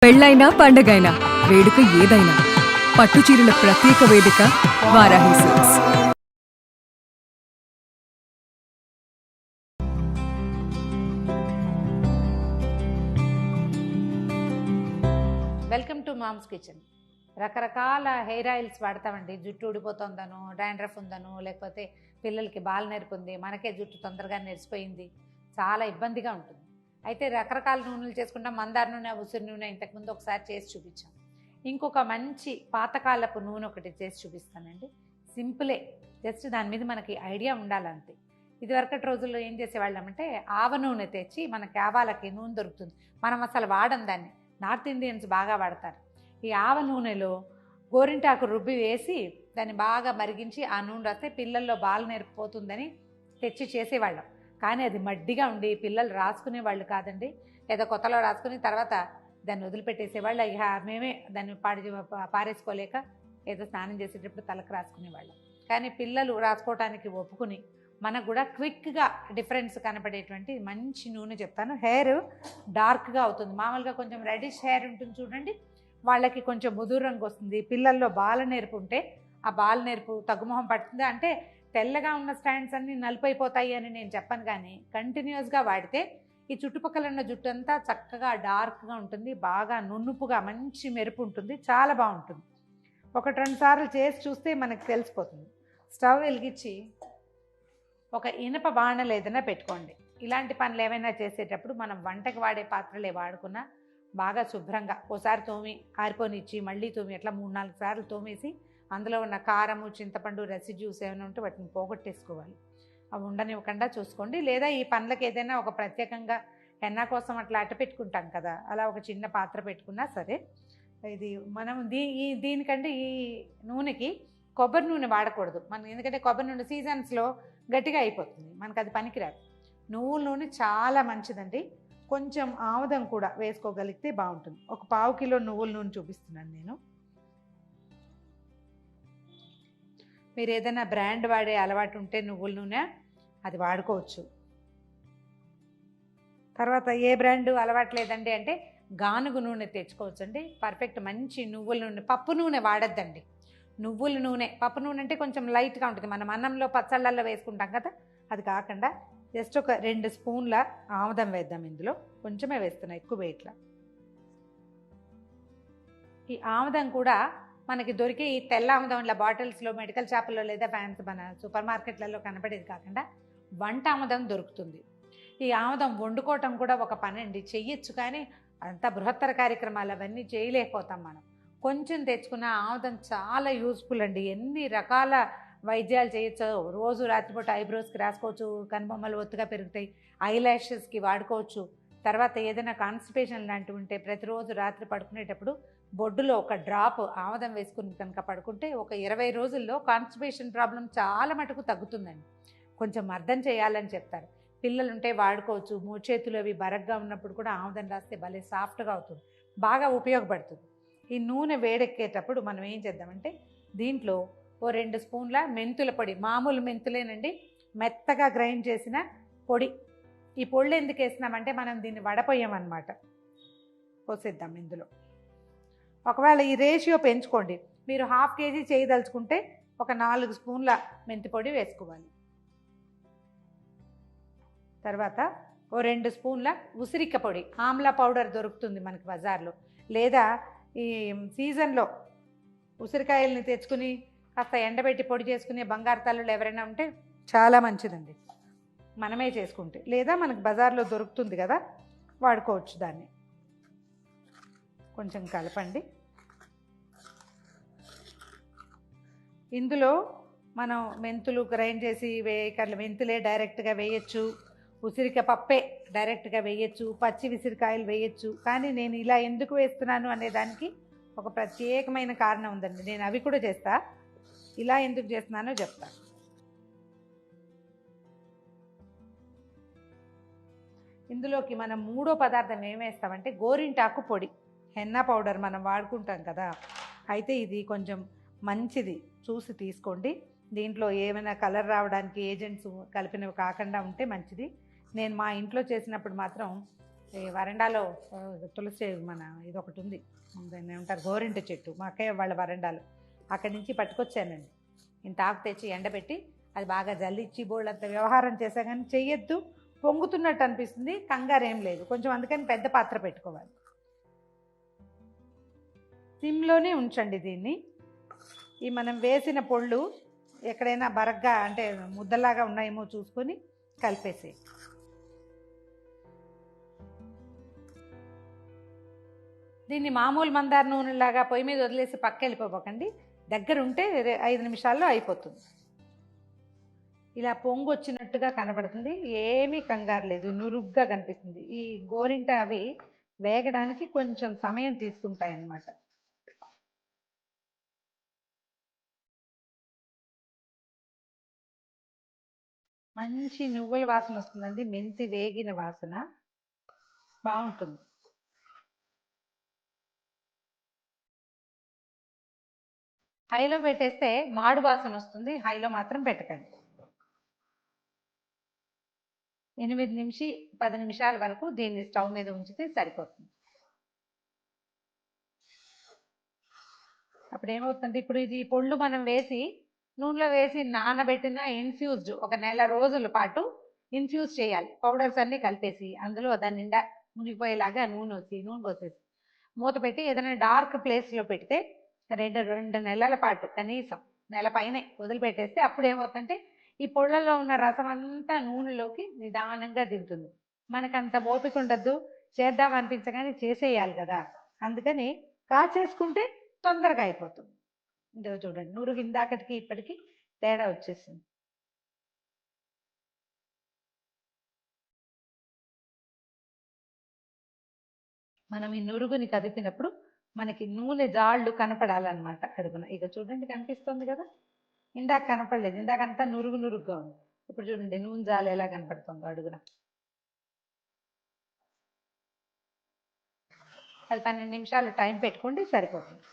పెళ్ళైనా పండగైనా వేడుక ఏదైనా పట్టు చీరల ప్రత్యేక వేదిక Varahi silks. Welcome to mom's kitchen. రకరకాల హెయిర్ ఆయిల్స్ వాడతామండి. జుట్టు ఊడిపోతుందనో, డాండ్రఫ్ ఉందనో, లేకపోతే పిల్లలకి బాల్ నెరుపుంది, మనకే జుట్టు తొందరగా నెరిసిపోయింది, చాలా ఇబ్బందిగా ఉంటుంది. అయితే రకరకాల నూనెలు చేసుకుంటాం. మందార నూనె, ఉసిరి నూనె ఇంతకుముందు ఒకసారి చేసి చూపించాం. ఇంకొక మంచి పాతకాలపు నూనె ఒకటి చేసి చూపిస్తానండి. సింపులే, జస్ట్ దాని మీద మనకి ఐడియా ఉండాలంతే. ఇదివరకటి రోజుల్లో ఏం చేసేవాళ్ళమంటే ఆవ నూనె తెచ్చి మనకి ఆవాలకి నూనె దొరుకుతుంది. మనం అసలు వాడం దాన్ని, నార్త్ ఇండియన్స్ బాగా వాడతారు. ఈ ఆవ నూనెలో గోరింటాకు రుబ్బి వేసి దాన్ని బాగా మరిగించి ఆ నూనె రాస్తే పిల్లల్లో బాల్ నేర్పిపోతుందని తెచ్చి చేసేవాళ్ళం. కానీ అది మడ్డిగా ఉండి పిల్లలు రాసుకునే వాళ్ళు కాదండి. ఏదో కొత్తలో రాసుకుని తర్వాత దాన్ని వదిలిపెట్టేసేవాళ్ళు. ఇక మేమే దాన్ని పారేసుకోలేక ఏదో స్నానం చేసేటప్పుడు తలకు రాసుకునేవాళ్ళం. కానీ పిల్లలు రాసుకోవటానికి ఒప్పుకుని మనకు కూడా క్విక్గా డిఫరెన్స్ కనపడేటువంటి మంచి నూనె చెప్తాను. హెయిర్ డార్క్గా అవుతుంది. మామూలుగా కొంచెం రెడిష్ హెయిర్ ఉంటుంది చూడండి, వాళ్ళకి కొంచెం ముదురు రంగు వస్తుంది. పిల్లల్లో బాల నేర్పు ఉంటే ఆ బాల నేర్పు తగ్గుముఖం పడుతుంది. అంటే తెల్లగా ఉన్న స్టాండ్స్ అన్నీ నలుపైపోతాయి అని నేను చెప్పను, కానీ కంటిన్యూస్గా వాడితే ఈ చుట్టుపక్కల ఉన్న జుట్టు అంతా చక్కగా డార్క్గా ఉంటుంది, బాగా నునుపుగా మంచి మెరుపు ఉంటుంది, చాలా బాగుంటుంది. 1-2 సార్లు చేసి చూస్తే మనకు తెలిసిపోతుంది. స్టవ్ వెలిగించి ఒక ఇనప బాణలు ఏదైనా పెట్టుకోండి. ఇలాంటి పనులు ఏమైనా చేసేటప్పుడు మనం వంటకి వాడే పాత్రలే వాడుకున్నా బాగా శుభ్రంగా ఓసారి తోమి ఆరిపోనిచ్చి మళ్ళీ తోమి అట్లా 3-4 సార్లు తోమేసి అందులో ఉన్న కారము, చింతపండు, రెసిడ్యూస్ ఏమైనా ఉంటే వాటిని పోగొట్టేసుకోవాలి. అవి ఉండనివ్వకుండా చూసుకోండి. లేదా ఈ పనులకు ఏదైనా ఒక ప్రత్యేకంగా హెన్నా కోసం అట్లా అట్ట పెట్టుకుంటాం కదా, అలా ఒక చిన్న పాత్ర పెట్టుకున్నా సరే. ఇది మనం దీనికంటే ఈ నూనెకి కొబ్బరి నూనె వాడకూడదు మనం, ఎందుకంటే కొబ్బరి నూనె సీజన్స్లో గట్టిగా అయిపోతుంది, మనకు అది పనికిరాదు. నువ్వుల నూనె చాలా మంచిదండి. కొంచెం ఆముదం కూడా వేసుకోగలిగితే బాగుంటుంది. ఒక 1/2 కిలో నువ్వుల నూనె చూపిస్తున్నాను నేను. మీరు ఏదైనా బ్రాండ్ వాడే అలవాటు ఉంటే నువ్వుల నూనె అది వాడుకోవచ్చు. తర్వాత ఏ బ్రాండ్ అలవాటు లేదండి అంటే గానుగు నూనె తెచ్చుకోవచ్చు అండి. పర్ఫెక్ట్ మంచి నువ్వుల నూనె. పప్పు నూనె వాడద్దండి. నువ్వుల నూనె, పప్పు నూనె అంటే కొంచెం లైట్గా ఉంటుంది, మనం అన్నంలో పచ్చళ్ళల్లో వేసుకుంటాం కదా, అది కాకుండా జస్ట్ ఒక 2 స్పూన్ల ఆముదం వేద్దాం. ఇందులో కొంచెమే వేస్తున్నా, ఎక్కువ వేయట్లా. ఈ ఆముదం కూడా మనకి దొరికే ఈ తెల్ల ఆముదం ఇలా బాటిల్స్లో మెడికల్ షాపుల్లో లేదా మన సూపర్ మార్కెట్లలో కనపడేది కాకుండా వంట ఆముదం దొరుకుతుంది. ఈ ఆముదం వండుకోవటం కూడా ఒక పని అండి, చెయ్యొచ్చు. కానీ అంత బృహత్తర కార్యక్రమాలు అవన్నీ చేయలేకపోతాం మనం. కొంచెం తెచ్చుకున్న ఆముదం చాలా యూస్ఫుల్ అండి. ఎన్ని రకాల వైద్యాలు చేయొచ్చు. రోజు రాత్రిపూట ఐబ్రోస్కి రాసుకోవచ్చు, కనుబొమ్మలు ఒత్తుగా పెరుగుతాయి, ఐ ల్యాషెస్కి వాడుకోవచ్చు. తర్వాత ఏదైనా కాన్స్టిపేషన్ లాంటివి ఉంటే ప్రతిరోజు రాత్రి పడుకునేటప్పుడు బొడ్డులో ఒక డ్రాప్ ఆముదం వేసుకుని కనుక పడుకుంటే ఒక 20 రోజుల్లో కాన్స్టిపేషన్ ప్రాబ్లం చాలా మటుకు తగ్గుతుందండి. కొంచెం అర్థం చేయాలని చెప్తారు. పిల్లలుంటే వాడుకోవచ్చు. చేతులు అవి బరగ్గా ఉన్నప్పుడు కూడా ఆముదం రాస్తే భలే సాఫ్ట్గా అవుతుంది, బాగా ఉపయోగపడుతుంది. ఈ నూనె వేడెక్కేటప్పుడు మనం ఏం చేద్దామంటే దీంట్లో 2 స్పూన్ల మెంతుల పొడి, మామూలు మెంతులేనండి, మెత్తగా గ్రైండ్ చేసిన పొడి. ఈ పొళ్ళు ఎందుకు వేసినామంటే మనం దీన్ని వడపోయామన్నమాట. పోసేద్దాం ఇందులో. ఒకవేళ ఈ రేషియో పెంచుకోండి. మీరు 1/2 కేజీ చేయదలుచుకుంటే ఒక 4 స్పూన్ల మెంతి పొడి వేసుకోవాలి. తర్వాత 2 స్పూన్ల ఉసిరిక పొడి, ఆమ్లా పౌడర్ దొరుకుతుంది మనకి బజార్లో. లేదా ఈ సీజన్లో ఉసిరికాయలని తెచ్చుకుని కాస్త ఎండబెట్టి పొడి చేసుకునే బంగారు తల్లులు ఎవరైనా ఉంటే చాలా మంచిదండి, మనమే చేసుకుంటే. లేదా మనకు బజార్లో దొరుకుతుంది కదా, వాడుకోవచ్చు దాన్ని. కొంచెం కలపండి. ఇందులో మనం మెంతులు గ్రైండ్ చేసి మెంతులే డైరెక్ట్గా వేయచ్చు, ఉసిరిక పప్పే డైరెక్ట్గా వేయచ్చు, పచ్చి ఉసిరికాయలు వేయచ్చు. కానీ నేను ఇలా ఎందుకు వేస్తున్నాను అనే దానికి ఒక ప్రత్యేకమైన కారణం ఉందండి. నేను అవి కూడా చేస్తా, ఇలా ఎందుకు చేస్తున్నానో చెప్తాను. ఇందులోకి మనం 3వ పదార్థం ఏమేస్తామంటే గోరింటాకు పొడి, హెన్నా పౌడర్ మనం వాడుకుంటాం కదా. అయితే ఇది కొంచెం మంచిది, చూసి తీసుకోండి. దీంట్లో ఏమైనా కలర్ రావడానికి ఏజెంట్స్ కలిపినవి కాకుండా ఉంటే మంచిది. నేను మా ఇంట్లో చేసినప్పుడు మాత్రం ఈ వరండాలో తులసి మన ఇది ఒకటి ఉంది, దాన్ని ఏమంటారు, గోరింట చెట్టు, మా అక్కయ్య వాళ్ళ వరండాలో. అక్కడి నుంచి పట్టుకొచ్చానండి. ఇంత ఆకు తెచ్చి ఎండబెట్టి అది బాగా జల్లిచ్చి బోళ్ళంత వ్యవహారం చేసా కానీ చెయ్యొద్దు, పొంగుతున్నట్టు అనిపిస్తుంది, కంగారు ఏం లేదు కొంచెం, అందుకని పెద్ద పాత్ర పెట్టుకోవాలి. సిమ్లోనే ఉంచండి దీన్ని. ఈ మనం వేసిన పొళ్ళు ఎక్కడైనా బరగ్గా అంటే ముద్దలాగా ఉన్నాయేమో చూసుకొని కలిపేసి, దీన్ని మామూలు మందార నూనెలాగా పొయ్యి మీద వదిలేసి పక్క వెళ్ళిపోకండి, దగ్గర ఉంటే 5 నిమిషాల్లో అయిపోతుంది. ఇలా పొంగు వచ్చినట్టుగా కనబడుతుంది, ఏమీ కంగారు లేదు, నురుగ్గా కనిపిస్తుంది. ఈ గోరింట అవి వేగడానికి కొంచెం సమయం తీసుకుంటాయి అన్నమాట. మంచి నువ్వుల వాసన వస్తుందండి, మెంతి వేగిన వాసన బాగుంటుంది. హైలో పెట్టేస్తే మాడు వాసన వస్తుంది, హైలో మాత్రం పెట్టకండి. 8 నుంచి 10 నిమిషాల వరకు దీన్ని స్టవ్ మీద ఉంచితే సరిపోతుంది. అప్పుడు ఏమవుతుంది, ఇప్పుడు ఇది పొళ్ళు మనం వేసి నూనెలో వేసి నానబెట్టిన ఇన్ఫ్యూజ్డ్ 1 నెల రోజుల పాటు ఇన్ఫ్యూజ్ చేయాలి. పౌడర్స్ అన్నీ కలిపేసి అందులో దాని నిండా మునిగిపోయేలాగా నూనె పోసేసి మూత పెట్టి ఏదైనా డార్క్ ప్లేస్లో పెడితే 2 నెలల పాటు, కనీసం నెల పైనే వదిలిపెట్టేస్తే అప్పుడు ఏమవుతుందంటే ఈ పొళ్ళలో ఉన్న రసం అంతా నూనెలోకి నిదానంగా దిగుతుంది. మనకంత ఓపిక ఉండద్దు, చేద్దాం అనిపించగానే చేసేయాలి కదా, అందుకని కాచేసుకుంటే తొందరగా అయిపోతుంది. ఇందులో చూడండి, నురుగు ఇందాకటికి ఇప్పటికి తేడా వచ్చేసింది. మనం ఈ నురుగుని కదిపినప్పుడు మనకి నూనె జాళ్ళు కనపడాలన్నమాట అడుగున. ఇక చూడండి కనిపిస్తుంది కదా, ఇందాక కనపడలేదు, ఇందాకంతా నురుగుగా ఉంది. ఇప్పుడు చూడండి నూనె జాలు ఎలా కనపడుతుందో అడుగున. అది 12 నిమిషాలు టైం పెట్టుకోండి, సరిపోతుంది.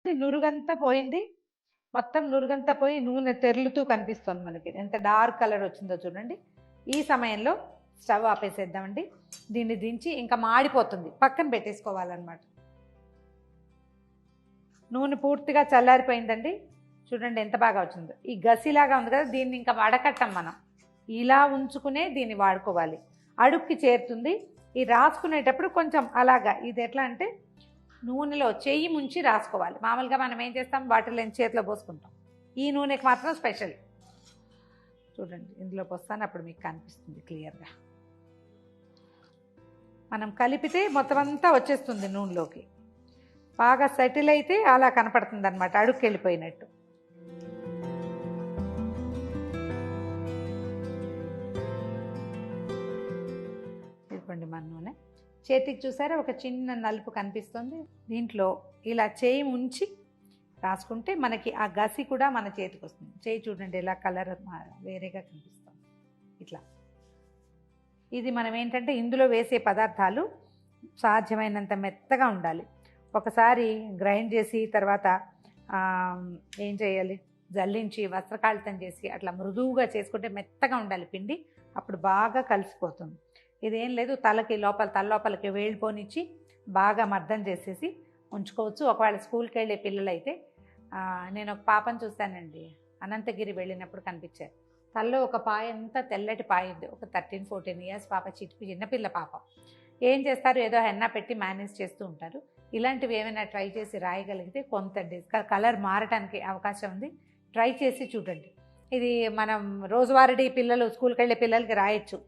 నురుగంతా పోయింది, మొత్తం నురుగంతా పోయి నూనె తెరులుతూ కనిపిస్తుంది మనకి, ఎంత డార్క్ కలర్ వచ్చిందో చూడండి. ఈ సమయంలో స్టవ్ ఆపేసేద్దామండి. దీన్ని దించి, ఇంకా మాడిపోతుంది, పక్కన పెట్టేసుకోవాలన్నమాట. నూనె పూర్తిగా చల్లారిపోయిందండి, చూడండి ఎంత బాగా వచ్చిందో. ఈ గసిలాగా ఉంది కదా, దీన్ని ఇంకా వడకట్టం, మనం ఇలా ఉంచుకునే దీన్ని వాడుకోవాలి. అడుక్కి చేరుతుంది. ఈ రాసుకునేటప్పుడు కొంచెం అలాగా, ఇది ఎట్లా అంటే నూనెలో చెయ్యి ముంచి రాసుకోవాలి. మామూలుగా మనం ఏం చేస్తాం, బాటిల్ చేతిలో పోసుకుంటాం, ఈ నూనెకి మాత్రం స్పెషల్. చూడండి ఇందులో పోస్తాను, అప్పుడు మీకు కనిపిస్తుంది క్లియర్గా. మనం కలిపితే మొత్తం అంతా వచ్చేస్తుంది నూనెలోకి, బాగా సెటిల్ అయితే అలా కనపడుతుంది అనమాట, అడుక్కి వెళ్ళిపోయినట్టు. ఇదిగోండి మన నూనె. చేతికి చూసారా ఒక చిన్న నలుపు కనిపిస్తుంది, దీంట్లో ఇలా చేయి ఉంచి రాసుకుంటే మనకి ఆ గసి కూడా మన చేతికి వస్తుంది. చేయి చూడండి ఎలా కలర్ వేరేగా కనిపిస్తుంది ఇట్లా. ఇది మనం ఏంటంటే ఇందులో వేసే పదార్థాలు సాధ్యమైనంత మెత్తగా ఉండాలి. ఒకసారి గ్రైండ్ చేసి తర్వాత ఏం చేయాలి, జల్లించి వస్త్రకాళితం చేసి అట్లా మృదువుగా చేసుకుంటే మెత్తగా ఉండాలి పిండి, అప్పుడు బాగా కలిసిపోతుంది. ఇదేం లేదు, తల లోపలికి వేళ్ళిపోనిచ్చి బాగా మర్దం చేసేసి ఉంచుకోవచ్చు. ఒకవేళ స్కూల్కి వెళ్ళే పిల్లలు అయితే, నేను ఒక పాపను చూశానండి, అనంతగిరి వెళ్ళినప్పుడు కనిపించారు. తల్లో ఒక పాయ అంతా తెల్లటి పాయ ఉంది, ఒక 13-14 ఇయర్స్ పాప, చిన్నపిల్ల పాప. ఏం చేస్తారు, ఏదో హెన్నా పెట్టి మేనేజ్ చేస్తూ ఉంటారు. ఇలాంటివి ఏమైనా ట్రై చేసి రాయగలిగితే కొంత కలర్ మారటానికి అవకాశం ఉంది, ట్రై చేసి చూడండి. ఇది మనం రోజువారీ పిల్లలు స్కూల్కి వెళ్ళే పిల్లలకి రాయొచ్చు.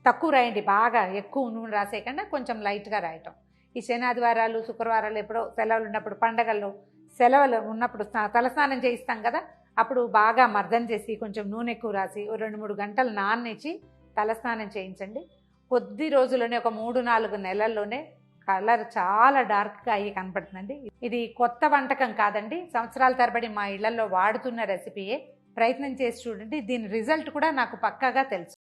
తక్కువ రాయండి, బాగా ఎక్కువ నూనె రాసేయకుండా కొంచెం లైట్గా రాయటం. ఈ శనాదివారాలు శుక్రవారాలు ఎప్పుడో సెలవులు ఉన్నప్పుడు, పండగల్లో సెలవులు ఉన్నప్పుడు తలస్నానం చేయిస్తాం కదా, అప్పుడు బాగా మర్దం చేసి కొంచెం నూనె ఎక్కువ రాసి 2-3 గంటలు నాననిచ్చి తలస్నానం చేయించండి. కొద్ది రోజుల్లోనే, ఒక 3-4 నెలల్లోనే కలర్ చాలా డార్క్గా అయ్యి కనపడుతుందండి. ఇది కొత్త వంటకం కాదండి, సంవత్సరాల తరబడి మా ఇళ్లలో వాడుతున్న రెసిపీయే. ప్రయత్నం చేసి చూడండి, దీని రిజల్ట్ కూడా నాకు పక్కాగా తెలుసు.